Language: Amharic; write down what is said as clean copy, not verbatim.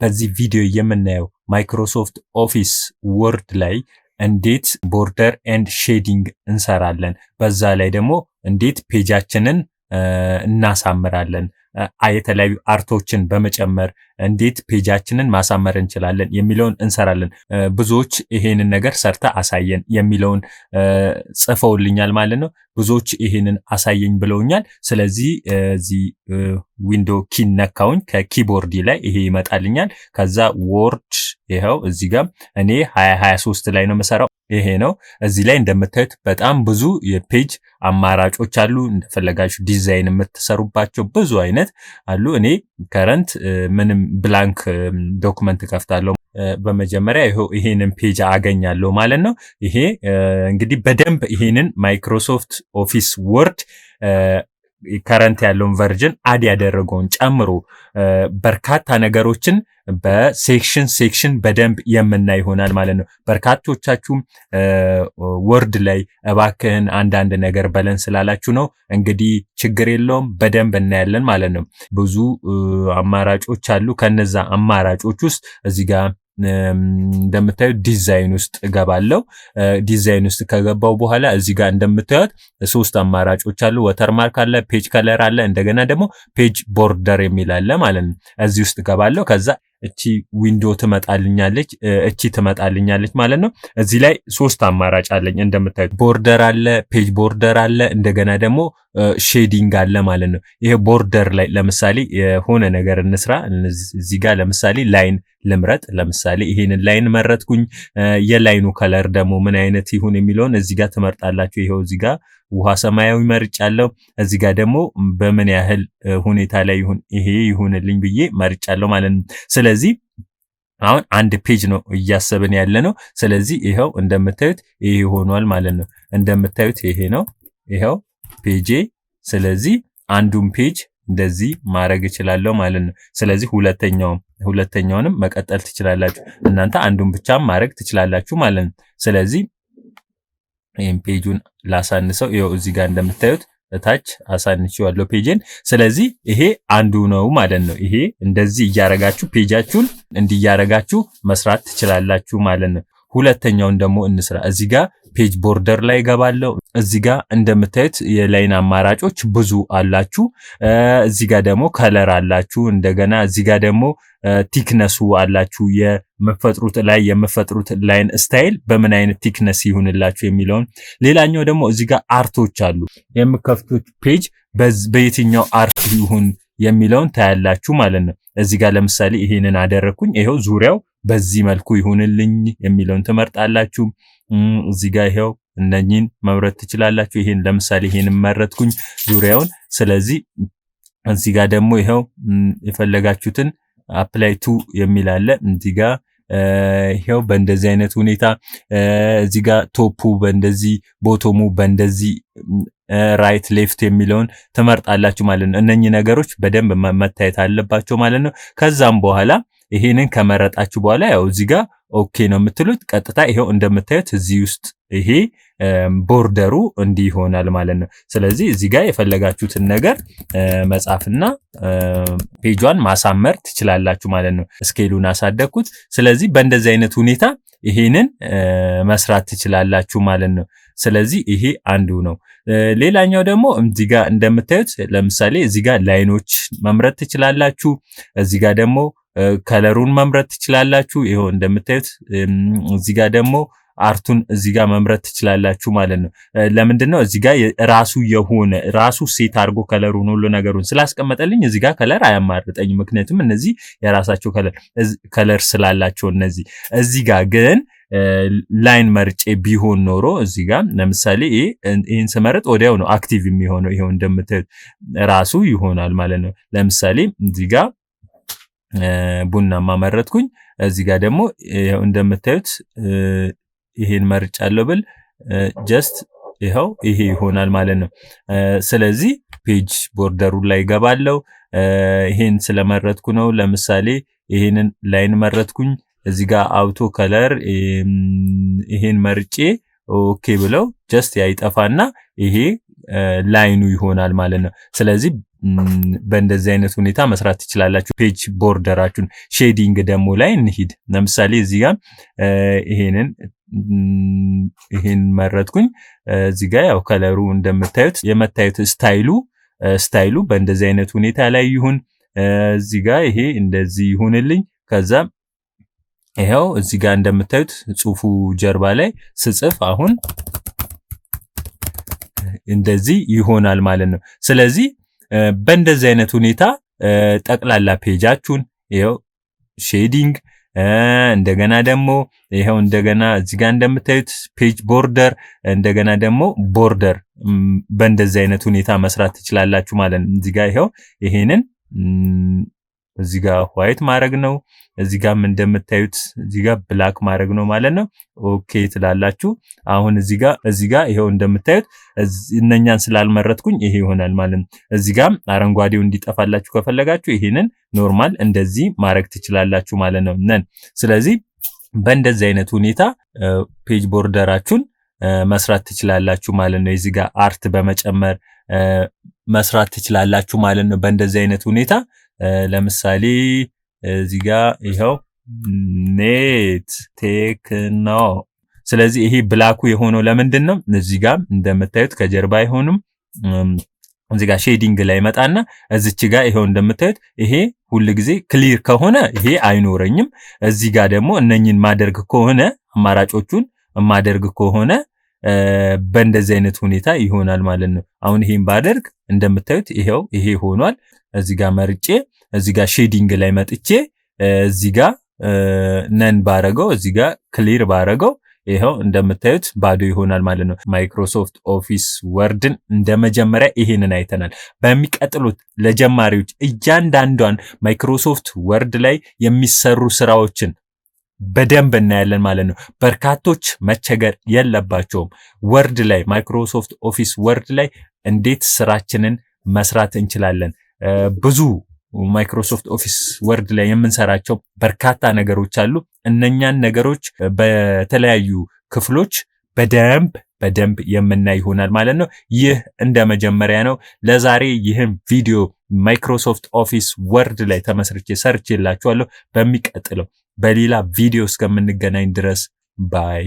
በዚህ ቪዲዮ የምናየው ማይክሮሶፍት ኦፊስ ወርድ ላይ እንዴት ቦርደር ኤንድ ሼዲንግ እንሰራለን፣ በዛ ላይ ደግሞ እንዴት ፔጃችንን እናሳምራለን፣ የተለያዩ አርቶችን በመጨመር እንዴት ፔጃችንን ማሳመር እንችላለን የሚለውን እንሰራለን። ብዙዎች ይሄንን ነገር ሰርታ አሳየን የሚለውን ጽፈውልኛል ማለት ነው። ብዙዎች ይሄንን አሳየኝ ብለውኛል። ስለዚህ እዚህ ዊንዶ ኪን ነካውኝ ከኪቦርድ ላይ ይሄ ይመጣልኛል። ከዛ ወርድ ይሄው እዚህ ጋር እኔ 2023 ላይ ነው መሰራው። ይሄ ነው። እዚህ ላይ እንደምታዩት በጣም ብዙ የፔጅ አማራጮች አሉ። እንደፈለጋችሁ ዲዛይን የምትሰሩባቸው ብዙ አይነት አሉ። እኔ ከረንት ምንም ብላንክ ዶክመንት ከፍታለሁ። በመጀመሪያ ይሄንን ፔጅ አገኛለሁ ማለት ነው። ይሄ እንግዲህ በደንብ ይሄንን ማይክሮሶፍት ኦፊስ ወርድ ከረንት ያለውን ቨርዥን አድ ያደረገውን ጨምሮ በርካታ ነገሮችን በሴክሽን በደንብ የምናይ ይሆናል ማለት ነው። በርካቶቻችሁም ወርድ ላይ እባክህን አንዳንድ ነገር በለን ስላላችሁ ነው። እንግዲህ ችግር የለውም በደንብ እናያለን ማለት ነው። ብዙ አማራጮች አሉ። ከነዛ አማራጮች ውስጥ እዚህ ጋር እንደምታዩት ዲዛይን ውስጥ ገባለው። ዲዛይን ውስጥ ከገባው በኋላ እዚህ ጋር እንደምታዩት ሶስት አማራጮች አሉ። ወተርማርክ አለ፣ ፔጅ ከለር አለ፣ እንደገና ደግሞ ፔጅ ቦርደር የሚል አለ ማለት ነው። እዚህ ውስጥ ገባለው። ከዛ እቺ ዊንዶ ትመጣልኛለች፣ እቺ ትመጣልኛለች ማለት ነው። እዚህ ላይ ሶስት አማራጭ አለኝ። እንደምታዩት ቦርደር አለ፣ ፔጅ ቦርደር አለ፣ እንደገና ደግሞ ሼዲንግ አለ ማለት ነው። ይሄ ቦርደር ላይ ለምሳሌ የሆነ ነገር እንስራ። እዚህ ጋር ለምሳሌ ላይን ልምረጥ። ለምሳሌ ይሄንን ላይን መረጥኩኝ። የላይኑ ከለር ደግሞ ምን አይነት ይሁን የሚለውን እዚህ ጋር ትመርጣላችሁ። ይሄው እዚህ ጋር ውሃ ሰማያዊ መርጫለሁ። እዚህ ጋር ደግሞ በምን ያህል ሁኔታ ላይ ይሁን ይሄ ይሁንልኝ ብዬ መርጫለሁ ማለት ነው። ስለዚህ አሁን አንድ ፔጅ ነው እያሰብን ያለ ነው። ስለዚህ ይሄው እንደምታዩት ይሄ ሆኗል ማለት ነው። እንደምታዩት ይሄ ነው ይሄው ፔጄ። ስለዚህ አንዱን ፔጅ እንደዚህ ማድረግ እችላለሁ ማለት ነው። ስለዚህ ሁለተኛውንም መቀጠል ትችላላችሁ። እናንተ አንዱን ብቻ ማድረግ ትችላላችሁ ማለት ነው። ስለዚህ ይሄን ፔጁን ላሳንሰው። ይሄው እዚህ ጋር እንደምታዩት እታች አሳንቼዋለሁ ፔጅን። ስለዚህ ይሄ አንዱ ነው ማለት ነው። ይሄ እንደዚህ እያረጋችሁ ፔጃችሁን እንዲያረጋችሁ መስራት ትችላላችሁ ማለት ነው። ሁለተኛውን ደግሞ እንስራ። እዚህ ጋር ፔጅ ቦርደር ላይ ገባለው። እዚህ ጋር እንደምታዩት የላይን አማራጮች ብዙ አላችሁ። እዚህ ጋር ደግሞ ከለር አላችሁ። እንደገና እዚህ ጋር ደግሞ ቲክነሱ አላችሁ። የምትፈጥሩት ላይን ስታይል በምን አይነት ቲክነስ ይሁንላችሁ የሚለውን። ሌላኛው ደግሞ እዚህ ጋር አርቶች አሉ። የምትከፍቱት ፔጅ በየትኛው አርት ይሁን የሚለውን ታያላችሁ ማለት ነው። እዚህ ጋር ለምሳሌ ይሄንን አደረኩኝ። ይሄው ዙሪያው በዚህ መልኩ ይሁንልኝ የሚለውን ትመርጣላችሁ። እዚህ ጋር ይሄው እነኚህን መምረጥ ትችላላችሁ። ይሄን ለምሳሌ ይሄንን መረጥኩኝ ዙሪያውን። ስለዚህ እዚህ ጋር ደግሞ ይሄው የፈለጋችሁትን አፕላይ ቱ የሚል አለ። እዚህ ጋር ይሄው በእንደዚህ አይነት ሁኔታ እዚህ ጋር ቶፑ በእንደዚህ ቦቶሙ በእንደዚህ ራይት ሌፍት የሚለውን ትመርጣላችሁ ማለት ነው። እነኚህ ነገሮች በደንብ መታየት አለባቸው ማለት ነው። ከዛም በኋላ ይሄንን ከመረጣችሁ በኋላ ያው እዚህ ጋር ኦኬ ነው የምትሉት። ቀጥታ ይሄው እንደምታዩት እዚህ ውስጥ ይሄ ቦርደሩ እንዲህ ይሆናል ማለት ነው። ስለዚህ እዚህ ጋር የፈለጋችሁትን ነገር መጻፍና ፔጇን ማሳመር ትችላላችሁ ማለት ነው። ስኬሉን አሳደግኩት። ስለዚህ በእንደዚህ አይነት ሁኔታ ይሄንን መስራት ትችላላችሁ ማለት ነው። ስለዚህ ይሄ አንዱ ነው። ሌላኛው ደግሞ እዚህ ጋር እንደምታዩት ለምሳሌ እዚህ ጋር ላይኖች መምረጥ ትችላላችሁ። እዚህ ጋር ደግሞ ከለሩን መምረጥ ትችላላችሁ። ይሄው እንደምታዩት እዚህ ጋር ደግሞ አርቱን እዚህ ጋር መምረጥ ትችላላችሁ ማለት ነው። ለምንድነው እዚህ ጋር ራሱ ሴት አድርጎ ከለሩን ሁሉ ነገሩን ስላስቀመጠልኝ እዚህ ጋር ከለር አያማርጠኝ። ምክንያቱም እነዚህ የራሳቸው ከለር ስላላቸው እዚህ ጋር ግን ላይን መርጬ ቢሆን ኖሮ እዚህ ጋር ለምሳሌ ይሄን ስመረጥ ወዲያው ነው አክቲቭ የሚሆነው። ይሄው እንደምታዩት ራሱ ይሆናል ማለት ነው። ለምሳሌ እዚህ ጋር ቡናማ መረጥኩኝ። እዚህ ጋር ደግሞ ይሄው እንደምታዩት ይሄን መርጫለሁ ብል ጀስት ይሄው ይሄ ይሆናል ማለት ነው። ስለዚህ ፔጅ ቦርደሩ ላይ ገባለው። ይሄን ስለመረጥኩ ነው። ለምሳሌ ይሄንን ላይን መረጥኩኝ። እዚህ ጋር አውቶ ከለር ይሄን መርጬ ኦኬ ብለው ጀስት ያይጠፋና ይሄ ላይኑ ይሆናል ማለት ነው። ስለዚህ በእንደዚህ አይነት ሁኔታ መስራት ትችላላችሁ። ፔጅ ቦርደራችሁን ሼዲንግ ደግሞ ላይ እንሂድ። ለምሳሌ እዚህ ጋር ይሄን መረጥኩኝ። እዚህ ጋር ያው ከለሩ እንደምታዩት የመታዩት ስታይሉ በእንደዚህ አይነት ሁኔታ ላይ ይሁን። እዚህ ጋር ይሄ እንደዚህ ይሁንልኝ። ከዛ ይሄው እዚህ ጋር እንደምታዩት ጽሁፉ ጀርባ ላይ ስጽፍ አሁን እንደዚህ ይሆናል ማለት ነው። ስለዚህ በእንደዚህ አይነት ሁኔታ ጠቅላላ ፔጃችሁን ይሄው ሼዲንግ እንደገና ደግሞ ይሄው እንደገና እዚህ ጋር እንደምታዩት ፔጅ ቦርደር እንደገና ደግሞ ቦርደር በእንደዚህ አይነት ሁኔታ መስራት ትችላላችሁ ማለት ነው። እዚህ ጋር ይሄው ይሄንን እዚህ ጋር ዋይት ማድረግ ነው። እዚህ ጋርም እንደምታዩት እዚህ ጋር ብላክ ማድረግ ነው ማለት ነው። ኦኬ ትላላችሁ። አሁን እዚህ ጋር ይሄው እንደምታዩት እነኛን ስላልመረጥኩኝ ይሄ ይሆናል ማለት ነው። እዚህ ጋርም አረንጓዴው እንዲጠፋላችሁ ከፈለጋችሁ ይሄንን ኖርማል እንደዚህ ማድረግ ትችላላችሁ ማለት ነው። ስለዚህ በእንደዚህ አይነት ሁኔታ ፔጅ ቦርደራችሁን መስራት ትችላላችሁ ማለት ነው። እዚህ ጋር አርት በመጨመር መስራት ትችላላችሁ ማለት ነው። በእንደዚህ አይነት ሁኔታ ለምሳሌ እዚህ ጋር ይሄው ኔት ቴክኖ። ስለዚህ ይሄ ብላኩ የሆነው ለምንድን ነው? እዚህ ጋር እንደምታዩት ከጀርባ አይሆንም። እዚህ ጋር ሼዲንግ ላይ መጣና እዚች ጋር ይሄው እንደምታዩት ይሄ ሁሉ ጊዜ ክሊር ከሆነ ይሄ አይኖረኝም። እዚህ ጋር ደግሞ እነኚህን ማደርግ ከሆነ አማራጮቹን ማደርግ ከሆነ በእንደዚህ አይነት ሁኔታ ይሆናል ማለት ነው። አሁን ይሄን ባደርግ እንደምታዩት ይሄው ይሄ ሆኗል። እዚህ ጋር መርጬ እዚህ ጋር ሼዲንግ ላይ መጥቼ እዚህ ጋር ነን ባረገው እዚህ ጋር ክሊር ባረገው ይሄው እንደምታዩት ባዶ ይሆናል ማለት ነው። ማይክሮሶፍት ኦፊስ ወርድን እንደመጀመሪያ ይሄንን አይተናል። በሚቀጥሉት ለጀማሪዎች እያንዳንዷን ማይክሮሶፍት ወርድ ላይ የሚሰሩ ስራዎችን በደንብ እናያለን ማለት ነው። በርካቶች መቸገር የለባቸውም። ወርድ ላይ ማይክሮሶፍት ኦፊስ ወርድ ላይ እንዴት ስራችንን መስራት እንችላለን። ብዙ ማይክሮሶፍት ኦፊስ ወርድ ላይ የምንሰራቸው በርካታ ነገሮች አሉ። እነኛን ነገሮች በተለያዩ ክፍሎች በደንብ የምናይ ይሆናል ማለት ነው። ይህ እንደ መጀመሪያ ነው። ለዛሬ ይህን ቪዲዮ ማይክሮሶፍት ኦፊስ ወርድ ላይ ተመስርቼ ሰርቼላችኋለሁ። በሚቀጥለው በሌላ ቪዲዮ እስከምንገናኝ ድረስ ባይ